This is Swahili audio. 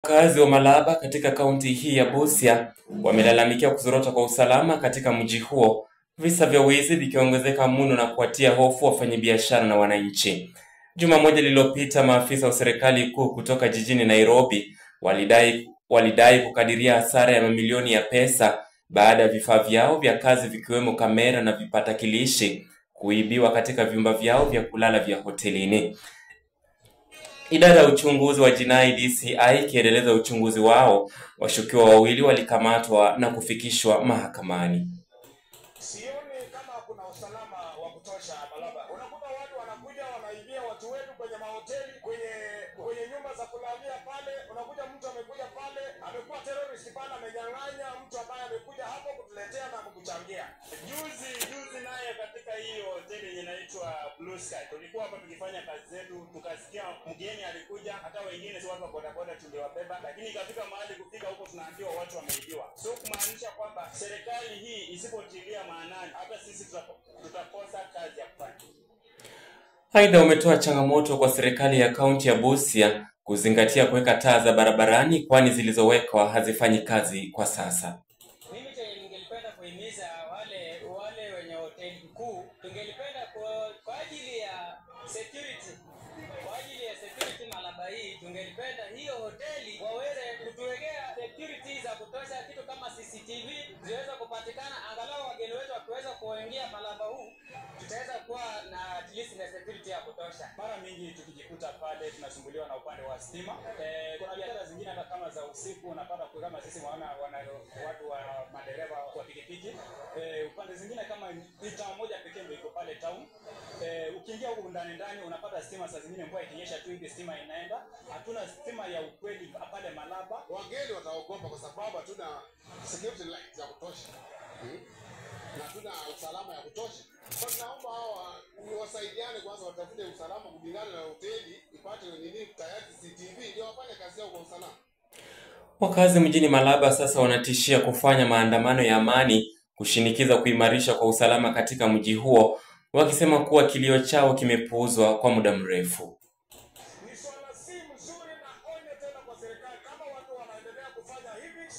Wakazi wa Malaba katika kaunti hii ya Busia wamelalamikia kuzorota kwa usalama katika mji huo, visa vya wizi vikiongezeka mno na kuwatia hofu wafanyabiashara na wananchi. Juma moja lililopita, maafisa wa serikali kuu kutoka jijini Nairobi walidai kukadiria hasara ya mamilioni ya pesa baada ya vifaa vyao vya kazi vikiwemo kamera na vipatakilishi kuibiwa katika vyumba vyao vya kulala vya hotelini. Idara ya uchunguzi wa jinai DCI ikiendeleza uchunguzi wao, washukiwa wawili walikamatwa na kufikishwa mahakamani. Sioni kama kuna usalama wa kutosha Malaba. Unakuta watu wanakuja wanaibia watu wetu kwenye mahoteli, kwenye nyumba za kulalia pale. Unakuja mtu amekuja pale, amekuwa terrorist pale, amenyang'anya mtu ambaye amekuja hapo kutuletea na kukuchangia. Juzi naye katika hiyo hoteli yenye inaitwa Blue Sky. Tulikuwa hapa tukifanya kazi zetu, tukasikia mgeni alikuja, hata wengine si watu wa bodaboda tuliwabeba, lakini ikafika mahali kufika huko tunaambiwa watu wameibiwa. So kumaanisha kwamba serikali hii isipotilia maanani, hata sisi tutakosa kazi ya kufanya. Aidha, umetoa changamoto kwa serikali ya kaunti ya Busia kuzingatia kuweka taa za barabarani, kwani zilizowekwa hazifanyi kazi kwa sasa. Mimi ningelipenda kuhimiza wale wenye hoteli kuu, tungelipenda kwa ajili ya security, Malaba hii, tungelipenda hiyo hoteli waweze kutuwekea security za kutosha, kitu kama CCTV ziweza kupatikana, angalau wageni wetu wakiweza kuingia Malaba huu tutaweza kuwa na at least na security ya kutosha. Mara mingi tukijikuta pale tunasumbuliwa na upande wa stima. Kuna biashara zingine hata kama za usiku unapata kama sisi wana watu wa madereva wa pikipiki. Upande zingine kama town moja pekee ndio iko pale town. Ukiingia huko ndani unapata stima, saa zingine mvua ikinyesha tu hivi stima inaenda. Hatuna stima ya ukweli pale Malaba. Wageni wataogopa kwa sababu hatuna security lights za kutosha. Na hatuna usalama ya kutosha. Kwa naomba hawa wasaidiane kwanza, watafute usalama kulingana na hoteli ipate nini tayari CCTV ndio wafanye kazi yao kwa usalama. Wakazi mjini Malaba sasa wanatishia kufanya maandamano ya amani kushinikiza kuimarisha kwa usalama katika mji huo, wakisema kuwa kilio chao kimepuuzwa kwa muda mrefu. Ni swala si mzuri na onyo tena kwa serikali, kama watu wanaendelea kufanya hivi